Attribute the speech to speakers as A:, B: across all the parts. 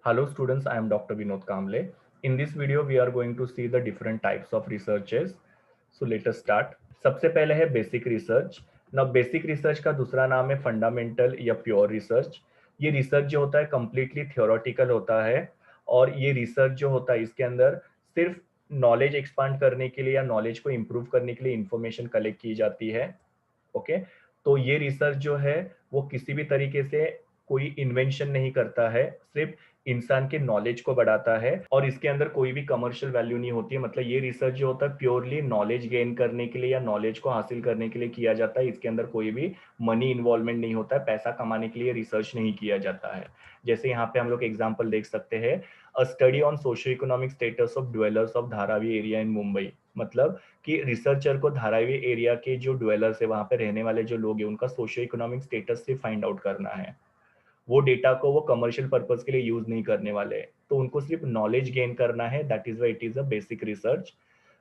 A: Hello students, I am Dr. Vinod Kamble. In this video, we are going to see the different types of researches. So let us start. सबसे पहले है basic research. ना basic research का दूसरा नाम है fundamental या pure research. ये रिसर्च जो होता है कम्प्लीटली थियोरटिकल होता है और ये रिसर्च जो होता है इसके अंदर सिर्फ नॉलेज एक्सपांड करने के लिए या नॉलेज को इम्प्रूव करने के लिए इंफॉर्मेशन कलेक्ट की जाती है. ओके, तो ये रिसर्च जो है वो किसी भी तरीके से कोई इन्वेंशन नहीं करता है, सिर्फ इंसान के नॉलेज को बढ़ाता है और इसके अंदर कोई भी कमर्शियल वैल्यू नहीं होती है. मतलब ये रिसर्च जो होता है प्योरली नॉलेज गेन करने के लिए या नॉलेज को हासिल करने के लिए किया जाता है. इसके अंदर कोई भी मनी इन्वॉल्वमेंट नहीं होता है, पैसा कमाने के लिए रिसर्च नहीं किया जाता है. जैसे यहाँ पे हम लोग एग्जाम्पल देख सकते हैं, अ study on socio economic status of dwellers of Dharavi area in Mumbai. मतलब कि रिसर्चर को धारावी एरिया के जो ड्वेलर्स है, वहां पे रहने वाले जो लोग हैं, उनका सोशियो इकोनॉमिक स्टेटस से फाइंड आउट करना है. वो डेटा को वो कमर्शियल पर्पस के लिए यूज नहीं करने वाले, तो उनको सिर्फ नॉलेज गेन करना है. That is why it is a basic research.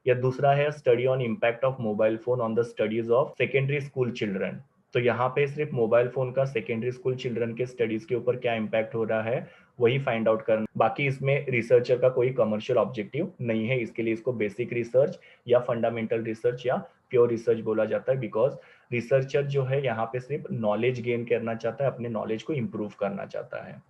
A: या दूसरा है study on impact of mobile phone on the studies of secondary school children. तो यहाँ पे सिर्फ मोबाइल फोन का सेकेंडरी स्कूल चिल्ड्रन के स्टडीज के ऊपर क्या इम्पैक्ट हो रहा है वही फाइंड आउट करना. बाकी इसमें रिसर्चर का कोई कमर्शियल ऑब्जेक्टिव नहीं है, इसके लिए इसको बेसिक रिसर्च या फंडामेंटल रिसर्च या प्योर रिसर्च बोला जाता है. बिकॉज रिसर्चर जो है यहाँ पे सिर्फ नॉलेज गेन करना चाहता है, अपने नॉलेज को इंप्रूव करना चाहता है.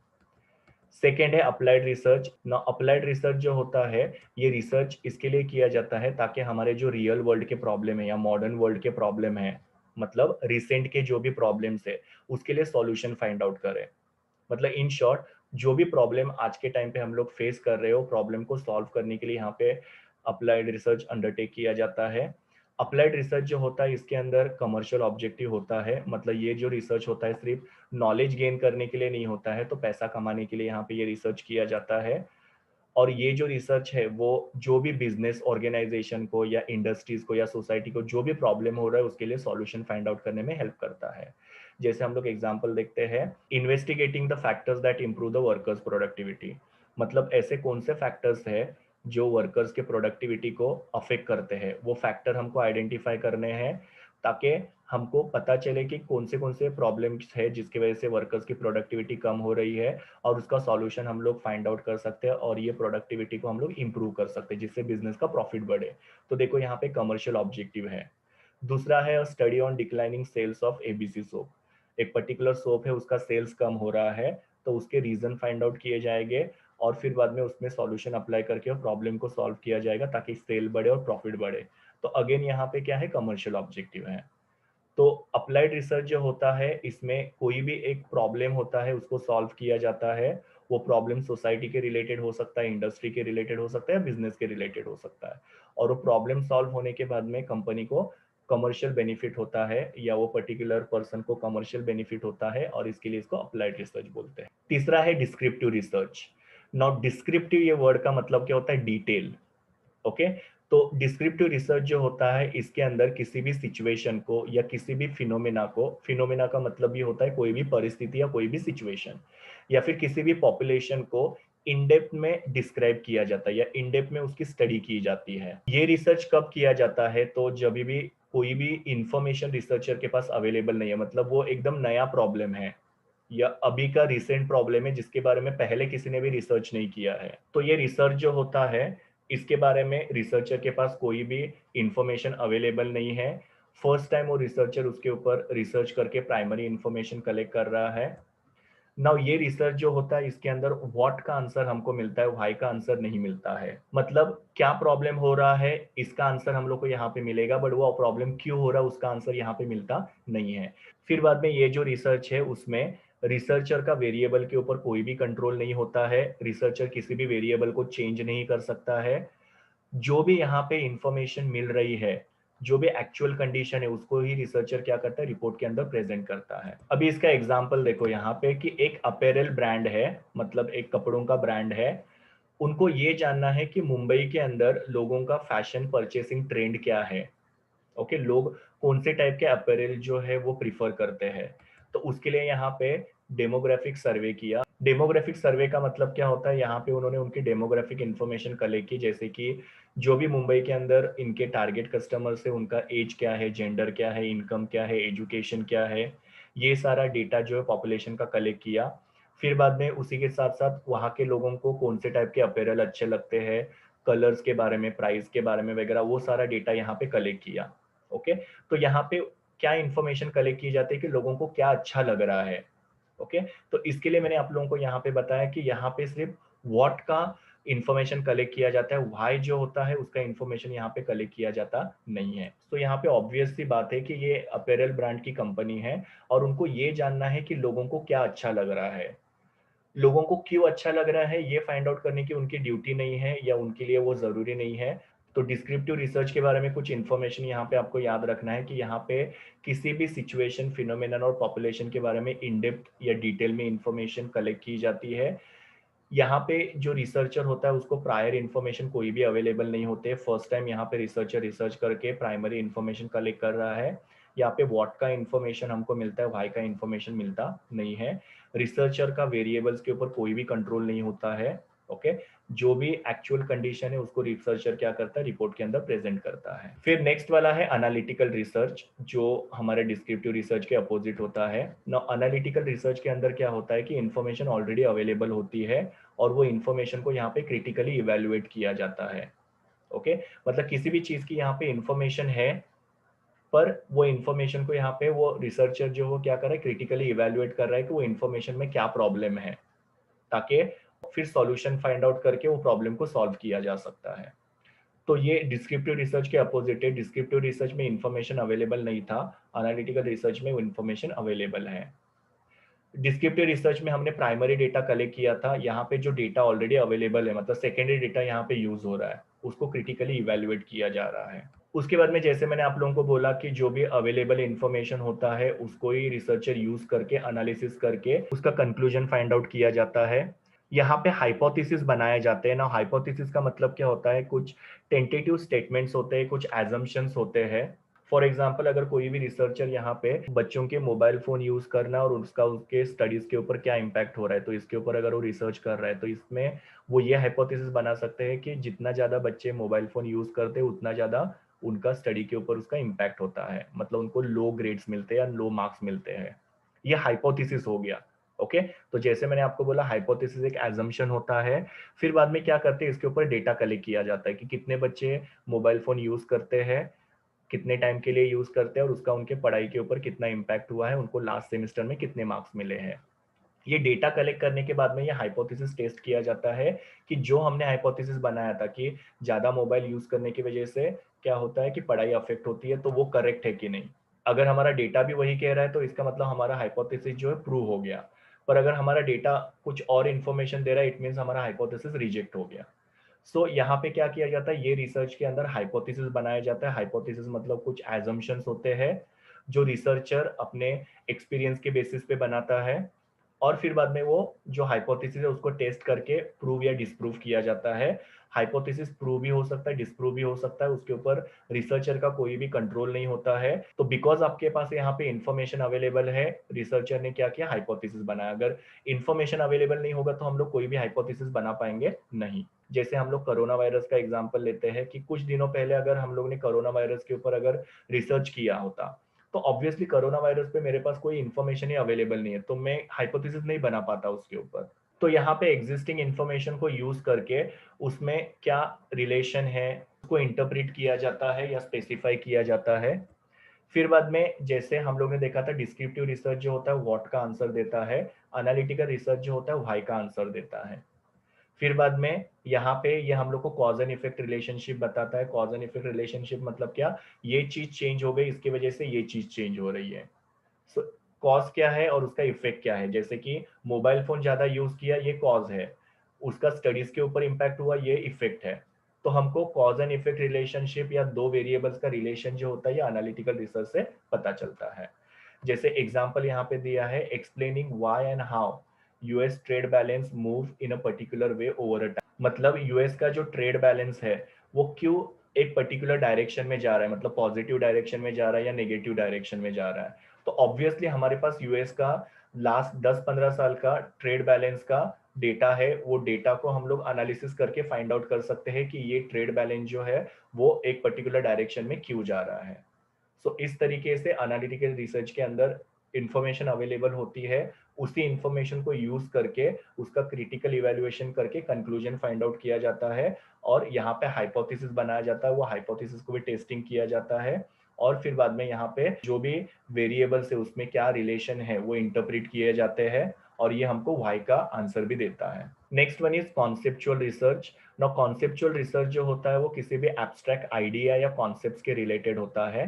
A: सेकेंड है अप्लाइड रिसर्च. ना अप्लाइड रिसर्च जो होता है, ये रिसर्च इसके लिए किया जाता है ताकि हमारे जो रियल वर्ल्ड के प्रॉब्लम है या मॉडर्न वर्ल्ड के प्रॉब्लम है, मतलब रिसेंट के जो भी प्रॉब्लम्स है उसके लिए सॉल्यूशन फाइंड आउट करें. मतलब इन शॉर्ट, जो भी प्रॉब्लम आज के टाइम पे हम लोग फेस कर रहे हो, प्रॉब्लम को सॉल्व करने के लिए यहाँ पे अप्लाइड रिसर्च अंडरटेक किया जाता है. अप्लाइड रिसर्च जो होता है इसके अंदर कमर्शियल ऑब्जेक्टिव होता है. मतलब ये जो रिसर्च होता है सिर्फ नॉलेज गेन करने के लिए नहीं होता है, तो पैसा कमाने के लिए यहाँ पे ये रिसर्च किया जाता है. और ये जो रिसर्च है वो जो भी बिजनेस ऑर्गेनाइजेशन को या इंडस्ट्रीज को या सोसाइटी को जो भी प्रॉब्लम हो रहा है उसके लिए सॉल्यूशन फाइंड आउट करने में हेल्प करता है. जैसे हम लोग एग्जांपल देखते हैं, investigating the factors that improve the workers productivity. मतलब ऐसे कौन से फैक्टर्स है जो वर्कर्स के प्रोडक्टिविटी को अफेक्ट करते हैं, वो फैक्टर हमको आइडेंटिफाई करने हैं ताकि हमको पता चले कि कौन से प्रॉब्लम्स है जिसकी वजह से वर्कर्स की प्रोडक्टिविटी कम हो रही है और उसका सॉल्यूशन हम लोग फाइंड आउट कर सकते हैं और ये प्रोडक्टिविटी को हम लोग इंप्रूव कर सकते हैं जिससे बिजनेस का प्रॉफिट बढ़े. तो देखो यहाँ पे कमर्शियल ऑब्जेक्टिव है. दूसरा है study on declining sales of ABC soap. एक पर्टिकुलर सोप है, उसका सेल्स कम हो रहा है, तो उसके रीजन फाइंड आउट किए जाएंगे और फिर बाद में उसमें सॉल्यूशन अप्लाई करके प्रॉब्लम को सॉल्व किया जाएगा ताकि सेल बढ़े और प्रॉफिट बढ़े. तो अगेन यहाँ पे क्या है, कमर्शियल ऑब्जेक्टिव है. तो अप्लाइड रिसर्च जो होता है इसमें कोई भी एक प्रॉब्लम होता है उसको सॉल्व किया जाता है. वो प्रॉब्लम सोसाइटी के रिलेटेड हो सकता है, इंडस्ट्री के रिलेटेड हो सकता है, बिजनेस के रिलेटेड हो सकता है. और वो प्रॉब्लम सॉल्व होने के बाद में कंपनी को कमर्शियल बेनिफिट होता है या वो पर्टिकुलर पर्सन को कमर्शियल बेनिफिट होता है और इसके लिए इसको अप्लाइड रिसर्च बोलते हैं. तीसरा है डिस्क्रिप्टिव रिसर्च. नाउ डिस्क्रिप्टिव ये वर्ड का मतलब क्या होता है, डिटेल. ओके, तो डिस्क्रिप्टिव रिसर्च जो होता है इसके अंदर किसी भी सिचुएशन को या किसी भी फिनोमेना को, फिनोमेना का मतलब ये होता है कोई भी परिस्थिति या कोई भी सिचुएशन, या फिर किसी भी पॉपुलेशन को इन डेप्थ में डिस्क्राइब किया जाता है या इन डेप्थ में उसकी स्टडी की जाती है. ये रिसर्च कब किया जाता है, तो जब भी कोई भी इंफॉर्मेशन रिसर्चर के पास अवेलेबल नहीं है, मतलब वो एकदम नया प्रॉब्लम है या अभी का रिसेंट प्रॉब्लम है जिसके बारे में पहले किसी ने भी रिसर्च नहीं किया है. तो ये रिसर्च जो होता है इसके बारे में रिसर्चर के पास कोई भी इंफॉर्मेशन अवेलेबल नहीं है. फर्स्ट टाइम वो रिसर्चर उसके ऊपर रिसर्च करके प्राइमरी इंफॉर्मेशन कलेक्ट कर रहा है. नाउ ये रिसर्च जो होता है इसके अंदर व्हाट का आंसर हमको मिलता है, व्हाई का आंसर नहीं मिलता है. मतलब क्या प्रॉब्लम हो रहा है इसका आंसर हम लोग को यहाँ पे मिलेगा, बट वो प्रॉब्लम क्यों हो रहा है उसका आंसर यहाँ पे मिलता नहीं है. फिर बाद में ये जो रिसर्च है उसमें रिसर्चर का वेरिएबल के ऊपर कोई भी कंट्रोल नहीं होता है, रिसर्चर किसी भी वेरिएबल को चेंज नहीं कर सकता है. जो भी यहाँ पे इंफॉर्मेशन मिल रही है, जो भी एक्चुअल कंडीशन है उसको ही रिसर्चर क्या करता है, रिपोर्ट के अंदर प्रेजेंट करता है. अभी इसका एग्जांपल देखो यहाँ पे कि एक अपैरल ब्रांड है, मतलब एक कपड़ों का ब्रांड है. उनको ये जानना है कि मुंबई के अंदर लोगों का फैशन परचेसिंग ट्रेंड क्या है. ओके, लोग कौन से टाइप के अपैरल जो है वो प्रिफर करते हैं. तो उसके लिए यहाँ पे डेमोग्राफिक सर्वे किया. डेमोग्राफिक सर्वे का मतलब क्या होता है, यहाँ पे उन्होंने उनकी डेमोग्राफिक इंफॉर्मेशन कलेक्ट की, जैसे कि जो भी मुंबई के अंदर इनके टारगेट कस्टमर्स है उनका एज क्या है, जेंडर क्या है, इनकम क्या है, एजुकेशन क्या है, ये सारा डेटा जो है पॉपुलेशन का कलेक्ट किया. फिर बाद में उसी के साथ साथ वहाँ के लोगों को कौन से टाइप के अपैरल अच्छे लगते हैं, कलर्स के बारे में, प्राइस के बारे में वगैरह, वो सारा डेटा यहाँ पे कलेक्ट किया। ओके, तो यहाँ पे क्या इंफॉर्मेशन कलेक्ट की जाती है कि लोगों को क्या अच्छा लग रहा है। ओके, तो इसके लिए मैंने आप लोगों को यहाँ पे बताया कि यहाँ पे सिर्फ व्हाट का इंफॉर्मेशन कलेक्ट किया जाता है, व्हाई जो होता है उसका इंफॉर्मेशन यहाँ पे कलेक्ट किया जाता नहीं है। तो यहाँ पे ऑब्वियस सी बात है कि ये अपैरल ब्रांड की कंपनी है और उनको ये जानना है कि लोगों को क्या अच्छा लग रहा है, लोगों को क्यों अच्छा लग रहा है, ये फाइंड आउट करने की उनकी ड्यूटी नहीं है या उनके लिए वो ज़रूरी नहीं है। तो डिस्क्रिप्टिव रिसर्च के बारे में कुछ इन्फॉर्मेशन यहाँ पे आपको याद रखना है कि यहाँ पे किसी भी सिचुएशन, फिनोमेनन और पॉपुलेशन के बारे में इन डेप्थ या डिटेल में इंफॉर्मेशन कलेक्ट की जाती है। यहाँ पे जो रिसर्चर होता है उसको प्रायर इन्फॉर्मेशन कोई भी अवेलेबल नहीं होते। फर्स्ट टाइम यहाँ पे रिसर्चर रिसर्च करके प्राइमरी इन्फॉर्मेशन कलेक्ट कर रहा है। यहाँ पे व्हाट का इन्फॉर्मेशन हमको मिलता है, व्हाई का इन्फॉर्मेशन मिलता नहीं है। रिसर्चर का वेरिएबल्स के ऊपर कोई भी कंट्रोल नहीं होता है। ओके, जो भी एक्चुअल कंडीशन है उसको रिसर्चर क्या करता है, रिपोर्ट के अंदर प्रेजेंट करता है। फिर नेक्स्ट वाला है एनालिटिकल रिसर्च, जो हमारे डिस्क्रिप्टिव रिसर्च के अपोजिट होता है ना। एनालिटिकल रिसर्च के अंदर क्या होता है कि इन्फॉर्मेशन ऑलरेडी अवेलेबल होती है और वो इन्फॉर्मेशन को यहाँ पे क्रिटिकली इवेल्युएट किया जाता है। ओके, मतलब किसी भी चीज की यहाँ पे इंफॉर्मेशन है, पर वो इन्फॉर्मेशन को यहाँ पे वो रिसर्चर जो वो क्या कर रहा है, क्रिटिकली इवेल्युएट कर रहा है कि वो इन्फॉर्मेशन में क्या प्रॉब्लम है, ताकि फिर सॉल्यूशन फाइंड आउट करके वो प्रॉब्लम को सॉल्व किया जा सकता है। तो ये डिस्क्रिप्टिव रिसर्च के अपोजिट है। डिस्क्रिप्टिव रिसर्च में इंफॉर्मेशन अवेलेबल नहीं था, एनालिटिकल रिसर्च में वो इंफॉर्मेशन अवेलेबल है। डिस्क्रिप्टिव रिसर्च में हमने प्राइमरी डेटा कलेक्ट किया था, यहाँ पे जो डेटा ऑलरेडी अवेलेबल है, मतलब सेकेंडरी डेटा यहाँ पे यूज हो रहा है, उसको क्रिटिकली इवेल्युएट किया जा रहा है। उसके बाद में जैसे मैंने आप लोगों को बोला कि जो भी अवेलेबल इंफॉर्मेशन होता है उसको ही रिसर्चर यूज करके एनालिसिस करके उसका कंक्लूजन फाइंड आउट किया जाता है। यहाँ पे हाइपोथेसिस बनाए जाते हैं ना। हाइपोथेसिस का मतलब क्या होता है, कुछ टेंटेटिव स्टेटमेंट्स होते हैं, कुछ एजम्पशंस होते हैं। फॉर एग्जाम्पल, अगर कोई भी रिसर्चर यहाँ पे बच्चों के मोबाइल फोन यूज करना और उसका उसके स्टडीज के ऊपर क्या इम्पैक्ट हो रहा है, तो इसके ऊपर अगर वो रिसर्च कर रहा है तो इसमें वो ये हाइपोथेसिस बना सकते हैं कि जितना ज्यादा बच्चे मोबाइल फोन यूज करते हैं उतना ज्यादा उनका स्टडी के ऊपर उसका इम्पैक्ट होता है, मतलब उनको लो ग्रेड्स मिलते हैं या लो मार्क्स मिलते हैं। ये हाइपोथेसिस हो गया। ओके, तो जैसे मैंने आपको बोला हाइपोथेसिस एक एजम्पशन होता है। फिर बाद में क्या करते हैं, इसके ऊपर डेटा कलेक्ट किया जाता है कि कितने बच्चे मोबाइल फोन यूज करते हैं, कितने टाइम के लिए यूज करते हैं और उसका उनके पढ़ाई के ऊपर कितना इम्पैक्ट हुआ है, उनको लास्ट सेमेस्टर में कितने मार्क्स मिले हैं। ये डेटा कलेक्ट करने के बाद में ये हाइपोथेसिस टेस्ट किया जाता है कि जो हमने हाइपोथेसिस बनाया था कि ज्यादा मोबाइल यूज करने की वजह से क्या होता है कि पढ़ाई अफेक्ट होती है, तो वो करेक्ट है कि नहीं। अगर हमारा डेटा भी वही कह रहा है तो इसका मतलब हमारा हाइपोथेसिस जो है प्रूव हो गया। पर अगर हमारा डेटा कुछ और इन्फॉर्मेशन दे रहा है, इट मीन्स हमारा हाइपोथेसिस रिजेक्ट हो गया। सो यहाँ पे क्या किया जाता है, ये रिसर्च के अंदर हाइपोथेसिस बनाया जाता है। हाइपोथेसिस मतलब कुछ एजम्पशंस होते हैं जो रिसर्चर अपने एक्सपीरियंस के बेसिस पे बनाता है और फिर बाद में वो जो हाइपोथेसिस है उसको टेस्ट करके प्रूव या डिसप्रूव किया जाता है। हाइपोथेसिस प्रूव भी हो सकता है, डिसप्रूव भी हो सकता है, उसके ऊपर रिसर्चर का कोई भी कंट्रोल नहीं होता है। तो बिकॉज आपके पास यहाँ पे इंफॉर्मेशन अवेलेबल है, रिसर्चर ने क्या किया, हाइपोथेसिस बनाया। अगर इंफॉर्मेशन अवेलेबल नहीं होगा तो हम लोग कोई भी हाइपोथेसिस बना पाएंगे नहीं। जैसे हम लोग कोरोना वायरस का एग्जाम्पल लेते हैं कि कुछ दिनों पहले अगर हम लोग ने कोरोना वायरस के ऊपर अगर रिसर्च किया होता तो ऑब्वियसली कोरोना वायरस पे मेरे पास कोई इन्फॉर्मेशन ही अवेलेबल नहीं है, तो मैं हाइपोथेसिस नहीं बना पाता उसके ऊपर। तो यहाँ पे एग्जिस्टिंग इन्फॉर्मेशन को यूज करके उसमें क्या रिलेशन है उसको इंटरप्रेट किया जाता है या स्पेसिफाई किया जाता है। फिर बाद में जैसे हम लोग ने देखा था डिस्क्रिप्टिव रिसर्च जो होता है व्हाट का आंसर देता है, एनालिटिकल रिसर्च जो होता है व्हाई का आंसर देता है। फिर बाद में यहाँ पे ये हम लोग को कॉज एंड इफेक्ट रिलेशनशिप बताता है। कॉज एंड इफेक्ट रिलेशनशिप मतलब क्या, ये चीज चेंज हो गई इसकी वजह से ये चीज चेंज हो रही है। सो कॉज क्या है और उसका इफेक्ट क्या है, जैसे कि मोबाइल फोन ज्यादा यूज किया ये कॉज है, उसका स्टडीज के ऊपर इम्पैक्ट हुआ ये इफेक्ट है। तो हमको कॉज एंड इफेक्ट रिलेशनशिप या दो वेरिएबल्स का रिलेशन जो होता है ये एनालिटिकल रिसर्च से पता चलता है। जैसे एग्जांपल यहाँ पे दिया है, explaining why and how US trade balance move in a particular way over a time. मतलब यूएस का जो ट्रेड बैलेंस है वो क्यों एक पर्टिकुलर डायरेक्शन में जा रहा है, मतलब पॉजिटिव डायरेक्शन में जा रहा है या नेगेटिव डायरेक्शन में जा रहा है। तो ऑब्वियसली हमारे पास यूएस का लास्ट 10-15 साल का ट्रेड बैलेंस का डेटा है, वो डेटा को हम लोग एनालिसिस करके फाइंड आउट कर सकते हैं कि ये ट्रेड बैलेंस जो है वो एक पर्टिकुलर डायरेक्शन में क्यों जा रहा है। सो इस तरीके से एनालिटिकल रिसर्च के अंदर इंफॉर्मेशन अवेलेबल होती है उसी इंफॉर्मेशन को यूज करके उसका क्रिटिकल इवैल्यूएशन करके कंक्लूजन फाइंड आउट किया जाता है और यहाँ पे हाइपोथेसिस बनाया जाता है, वो हाइपोथेसिस को भी टेस्टिंग किया जाता है और फिर बाद में यहाँ पे जो भी वेरिएबल्स है उसमें क्या रिलेशन है वो इंटरप्रेट किए जाते हैं और ये हमको वाई का आंसर भी देता है। Next one is conceptual research. Now conceptual research जो होता है वो किसी भी एब्स्ट्रैक्ट आइडिया या कॉन्सेप्ट्स के रिलेटेड होता है।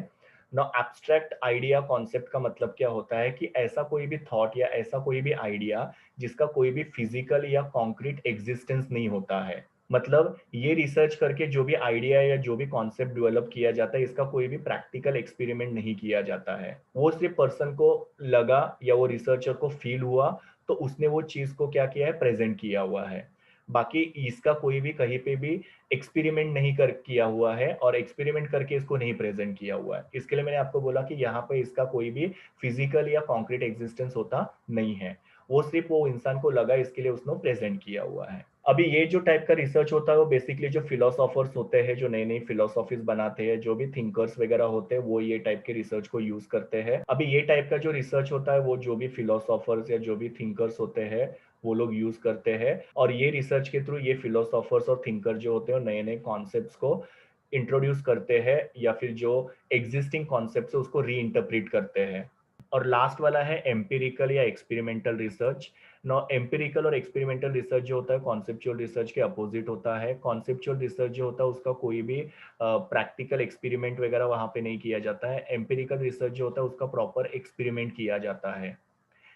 A: नाउ एब्स्ट्रैक्ट आइडिया कॉन्सेप्ट का मतलब क्या होता है कि ऐसा कोई भी थॉट या ऐसा कोई भी आइडिया जिसका कोई भी फिजिकल या कॉन्क्रीट एग्जिस्टेंस नहीं होता है। मतलब ये रिसर्च करके जो भी आइडिया या जो भी कॉन्सेप्ट डेवलप किया जाता है इसका कोई भी प्रैक्टिकल एक्सपेरिमेंट नहीं किया जाता है, वो सिर्फ पर्सन को लगा या वो रिसर्चर को फील हुआ तो उसने वो चीज को क्या किया है, प्रेजेंट किया हुआ है। बाकी इसका कोई भी कहीं पे भी एक्सपेरिमेंट नहीं कर किया हुआ है और एक्सपेरिमेंट करके इसको नहीं प्रेजेंट किया हुआ है। इसके लिए मैंने आपको बोला कि यहाँ पे इसका कोई भी फिजिकल या कॉन्क्रीट एग्जिस्टेंस होता नहीं है, वो सिर्फ वो इंसान को लगा इसके लिए उसने प्रेजेंट किया हुआ है। अभी ये जो टाइप का रिसर्च होता है वो बेसिकली जो फिलोसोफर्स होते हैं, जो नई नई फिलोसॉफीज बनाते हैं, जो भी थिंकर्स वगैरह होते हैं, वो ये टाइप के रिसर्च को यूज करते हैं। अभी ये टाइप का जो रिसर्च होता है वो जो भी फिलोसोफर्स या जो भी थिंकर्स होते हैं वो लोग यूज करते हैं और ये रिसर्च के थ्रू ये फिलोसोफर्स और थिंकर जो होते हैं नए नए कॉन्सेप्ट्स को इंट्रोड्यूस करते हैं या फिर जो एग्जिस्टिंग कॉन्सेप्ट्स है उसको री इंटरप्रेट करते हैं। और लास्ट वाला है एम्पिरिकल या एक्सपेरिमेंटल रिसर्च। नो एम्पिरिकल और एक्सपेरिमेंटल रिसर्च जो होता है कॉन्सेप्चुअल रिसर्च के अपोजिट होता है। कॉन्सेप्चुअल रिसर्च जो होता है उसका कोई भी प्रैक्टिकल एक्सपेरिमेंट वगैरह वहां पे नहीं किया जाता है। एम्पिरिकल रिसर्च जो होता है उसका प्रॉपर एक्सपेरिमेंट किया जाता है।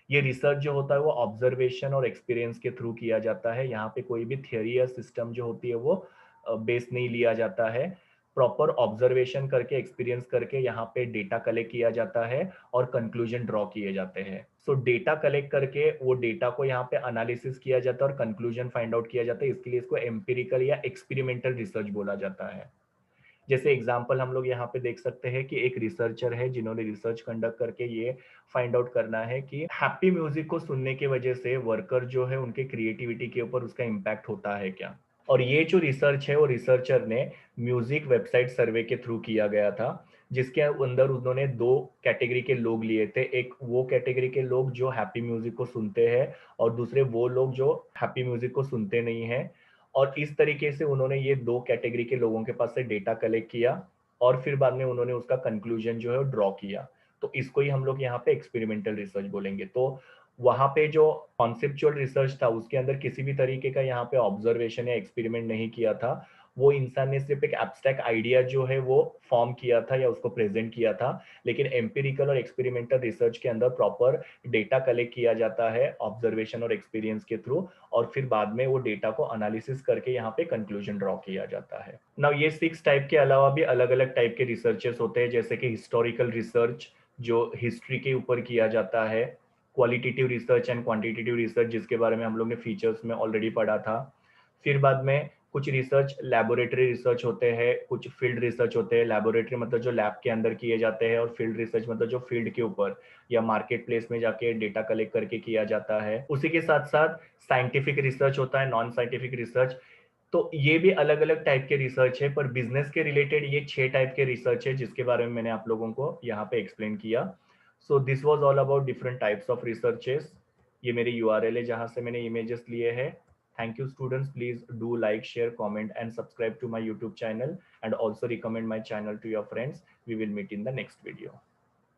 A: ये रिसर्च जो होता है वो ऑब्जर्वेशन और एक्सपीरियंस के थ्रू किया जाता है। यहाँ पे कोई भी थियोरी या सिस्टम जो होती है वो बेस नहीं लिया जाता है। प्रॉपर ऑब्जर्वेशन करके एक्सपीरियंस करके यहाँ पे डेटा कलेक्ट किया जाता है और कंक्लूजन ड्रॉ किए जाते हैं। सो डेटा कलेक्ट करके वो डेटा को यहाँ पे एनालिसिस किया जाता है और कंक्लूजन फाइंड आउट किया जाता है, इसके लिए इसको एम्पिरिकल या एक्सपेरिमेंटल रिसर्च बोला जाता है। जैसे एग्जाम्पल हम लोग यहाँ पे देख सकते हैं कि एक रिसर्चर है जिन्होंने रिसर्च कंडक्ट करके ये फाइंड आउट करना है कि हैप्पी म्यूजिक को सुनने की वजह से वर्कर जो है उनके क्रिएटिविटी के ऊपर उसका इम्पैक्ट होता है क्या। और ये जो रिसर्च है वो रिसर्चर ने म्यूजिक वेबसाइट सर्वे के थ्रू किया गया था, जिसके अंदर उन्होंने दो कैटेगरी के लोग लिए थे। एक वो कैटेगरी के लोग जो हैप्पी म्यूजिक को सुनते हैं और दूसरे वो लोग जो हैप्पी म्यूजिक को सुनते नहीं है। और इस तरीके से उन्होंने ये दो कैटेगरी के लोगों के पास से डेटा कलेक्ट किया और फिर बाद में उन्होंने उसका कंक्लूजन जो है ड्रॉ किया। तो इसको ही हम लोग यहाँ पे एक्सपेरिमेंटल रिसर्च बोलेंगे। तो वहां पे जो कॉन्सेप्चुअल रिसर्च था उसके अंदर किसी भी तरीके का यहाँ पे ऑब्जर्वेशन या एक्सपेरिमेंट नहीं किया था। वो इंसान ने सिर्फ एक एब्स्ट्रैक्ट आइडिया जो है वो फॉर्म किया था या उसको प्रेजेंट किया था। लेकिन एम्पिरिकल और एक्सपेरिमेंटल रिसर्च के अंदर प्रॉपर डेटा कलेक्ट किया जाता है ऑब्जर्वेशन और एक्सपीरियंस के थ्रू और फिर बाद में वो डेटा को एनालिसिस करके यहाँ पे कंक्लूजन ड्रॉ किया जाता है। नाउ ये 6 टाइप के अलावा भी अलग अलग टाइप के रिसर्चेस होते हैं, जैसे कि हिस्टोरिकल रिसर्च जो हिस्ट्री के ऊपर किया जाता है, qualitative research and quantitative research जिसके बारे में हम लोग ने फीचर्स में ऑलरेडी पढ़ा था। फिर बाद में कुछ रिसर्च लैबोरेटरी रिसर्च होते हैं, कुछ फील्ड रिसर्च होते हैं। लैबोरेटरी मतलब जो लैब के अंदर किए जाते हैं और फील्ड रिसर्च मतलब जो फील्ड के ऊपर या मार्केट प्लेस में जाके डेटा कलेक्ट करके किया जाता है। उसी के साथ साथ साइंटिफिक रिसर्च होता है, नॉन साइंटिफिक रिसर्च। तो ये भी अलग अलग टाइप के रिसर्च है, पर बिजनेस के रिलेटेड ये 6 टाइप के रिसर्च है जिसके बारे में मैंने आप लोगों को यहाँ पे एक्सप्लेन किया। So this was all about different types of researches. ये मेरे यूआरएल है जहाँ से मैंने इमेजेस लिए हैं। Thank you students, please do like, share, comment and subscribe to my YouTube channel and also recommend my channel to your friends. We will meet in the next video.